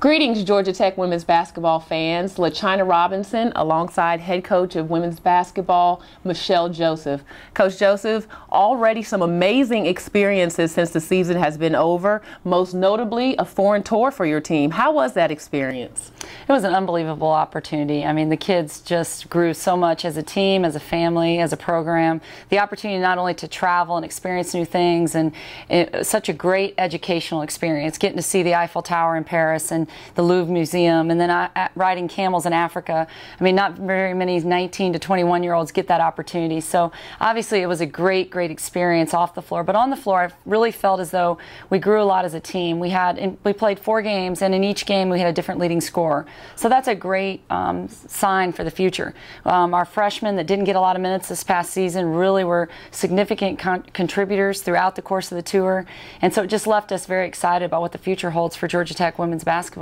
Greetings, Georgia Tech women's basketball fans. LaChina Robinson alongside head coach of women's basketball, Michelle Joseph. Coach Joseph, already some amazing experiences since the season has been over, most notably a foreign tour for your team. How was that experience? It was an unbelievable opportunity. I mean, the kids just grew so much as a team, as a family, as a program. The opportunity not only to travel and experience new things, and such a great educational experience, getting to see the Eiffel Tower in Paris and the Louvre Museum, and then riding camels in Africa. I mean, not very many 19 to 21-year-olds get that opportunity. So obviously it was a great experience off the floor. But on the floor, I really felt as though we grew a lot as a team. We played 4 games, and in each game we had a different leading scorer. So that's a great sign for the future. Our freshmen that didn't get a lot of minutes this past season really were significant contributors throughout the course of the tour. And so it just left us very excited about what the future holds for Georgia Tech women's basketball.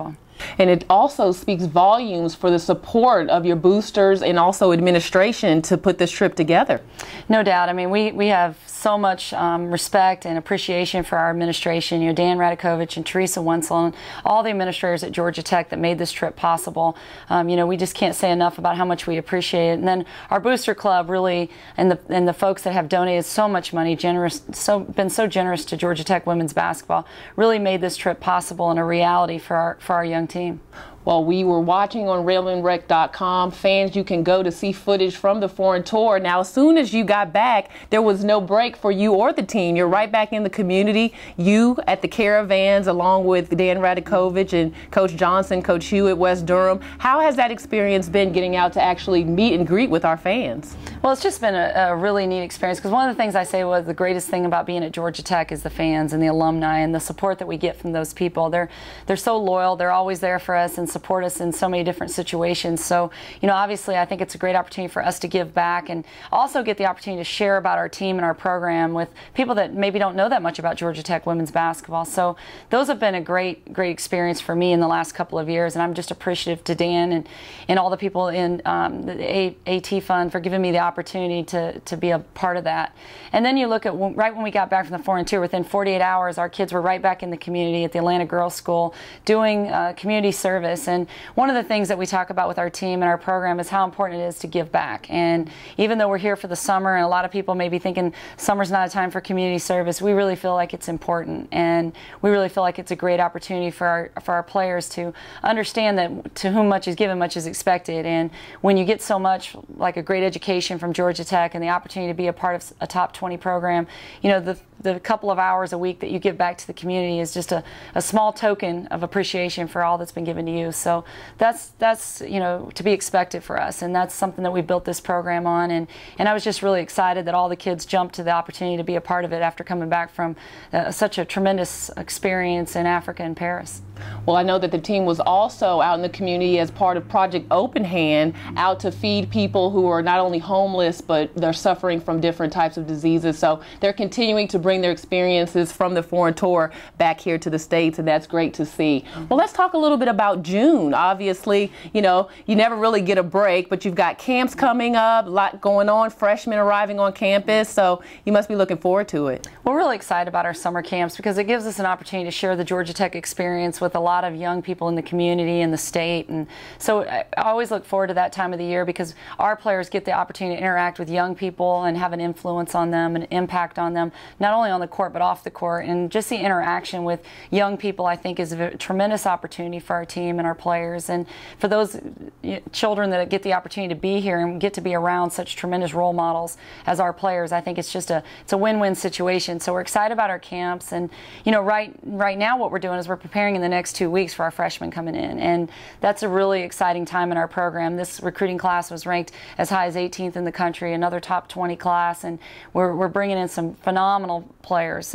And it also speaks volumes for the support of your boosters and also administration to put this trip together. No doubt. I mean, we have so much respect and appreciation for our administration. You know, Dan Radakovich and Teresa Wenzel and all the administrators at Georgia Tech that made this trip possible. You know, we just can't say enough about how much we appreciate it. And then our booster club really, and the folks that have donated so much money, been so generous to Georgia Tech women's basketball, really made this trip possible and a reality for our young team. Well, we were watching on RailingRec.com. Fans, you can go to see footage from the foreign tour. Now, as soon as you got back, there was no break for you or the team. You're right back in the community. You at the caravans, along with Dan Radakovich and Coach Johnson, Coach Hewitt, West Durham. How has that experience been, getting out to actually meet and greet with our fans? Well, it's just been a really neat experience, because one of the things I say was the greatest thing about being at Georgia Tech is the fans and the alumni and the support that we get from those people. They're so loyal. They're always there for us and support us in so many different situations. So, you know, obviously I think it's a great opportunity for us to give back and also get the opportunity to share about our team and our program with people that maybe don't know that much about Georgia Tech women's basketball. So those have been a great experience for me in the last couple of years, and I'm just appreciative to Dan and all the people in the AT Fund for giving me the opportunity to be a part of that. And then you look at right when we got back from the foreign tour, within 48 hours our kids were right back in the community at the Atlanta Girls School doing community service. And one of the things that we talk about with our team and our program is how important it is to give back. And even though we're here for the summer, and a lot of people may be thinking summer's not a time for community service, we really feel like it's important, and we really feel like it's a great opportunity for our players to understand that to whom much is given, much is expected. And when you get so much, like a great education from Georgia Tech and the opportunity to be a part of a top 20 program, you know, the couple of hours a week that you give back to the community is just a small token of appreciation for all that's been given to you. So that's you know, to be expected for us, and that's something that we built this program on. And I was just really excited that all the kids jumped to the opportunity to be a part of it after coming back from such a tremendous experience in Africa and Paris. Well, I know that the team was also out in the community as part of Project Open Hand, out to feed people who are not only homeless, but they're suffering from different types of diseases. So they're continuing to bring their experiences from the foreign tour back here to the States, and that's great to see. Well, let's talk a little bit about June. Obviously, you know, you never really get a break, but you've got camps coming up, a lot going on, freshmen arriving on campus, so you must be looking forward to it. We're really excited about our summer camps because it gives us an opportunity to share the Georgia Tech experience with a lot of young people in the community and the state. And so I always look forward to that time of the year, because our players get the opportunity to interact with young people and have an influence on them, an impact on them, not only on the court but off the court. And just the interaction with young people, I think, is a tremendous opportunity for our team and our players. And for those children that get the opportunity to be here and get to be around such tremendous role models as our players, I think it's a win-win situation. So we're excited about our camps. And you know, right now what we're doing is we're preparing in the next 2 weeks for our freshmen coming in, and that's a really exciting time in our program. This recruiting class was ranked as high as 18th in the country, another top 20 class, and we're bringing in some phenomenal players,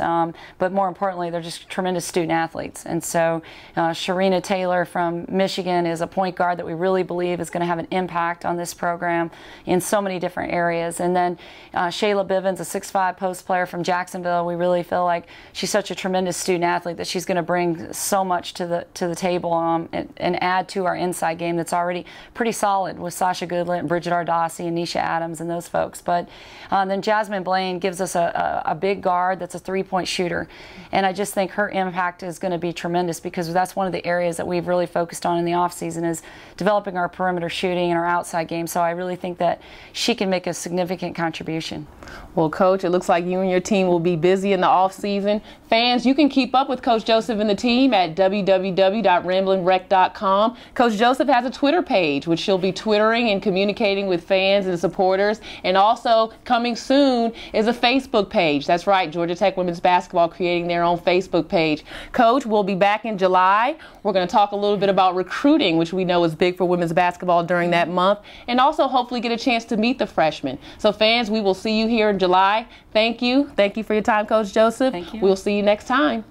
but more importantly, they're just tremendous student athletes. And so Sharina Taylor from Michigan is a point guard that we really believe is going to have an impact on this program in so many different areas. And then Shayla Bivens, a 6'5" post player from Jacksonville, we really feel like she's such a tremendous student athlete that she's going to bring so much to the table and add to our inside game that's already pretty solid with Sasha Goodlett and Bridget Ardossi and Nisha Adams and those folks. But then Jasmine Blaine gives us a big guard that's a three-point shooter, and I just think her impact is going to be tremendous because that's one of the areas that we've really focused on in the offseason is developing our perimeter shooting and our outside game. So I really think that she can make a significant contribution. Well, Coach, it looks like you and your team will be busy in the off-season. Fans, you can keep up with Coach Joseph and the team at www.ramblinrec.com. Coach Joseph has a Twitter page, which she'll be twittering and communicating with fans and supporters. And also, coming soon is a Facebook page. That's right, Georgia Tech Women's Basketball creating their own Facebook page. Coach, we'll be back in July. We're going to talk a little bit about recruiting, which we know is big for women's basketball during that month, and also hopefully get a chance to meet the freshmen. So, fans, we will see you here in July. Thank you. Thank you for your time, Coach Joseph. Thank you. We'll see you next time.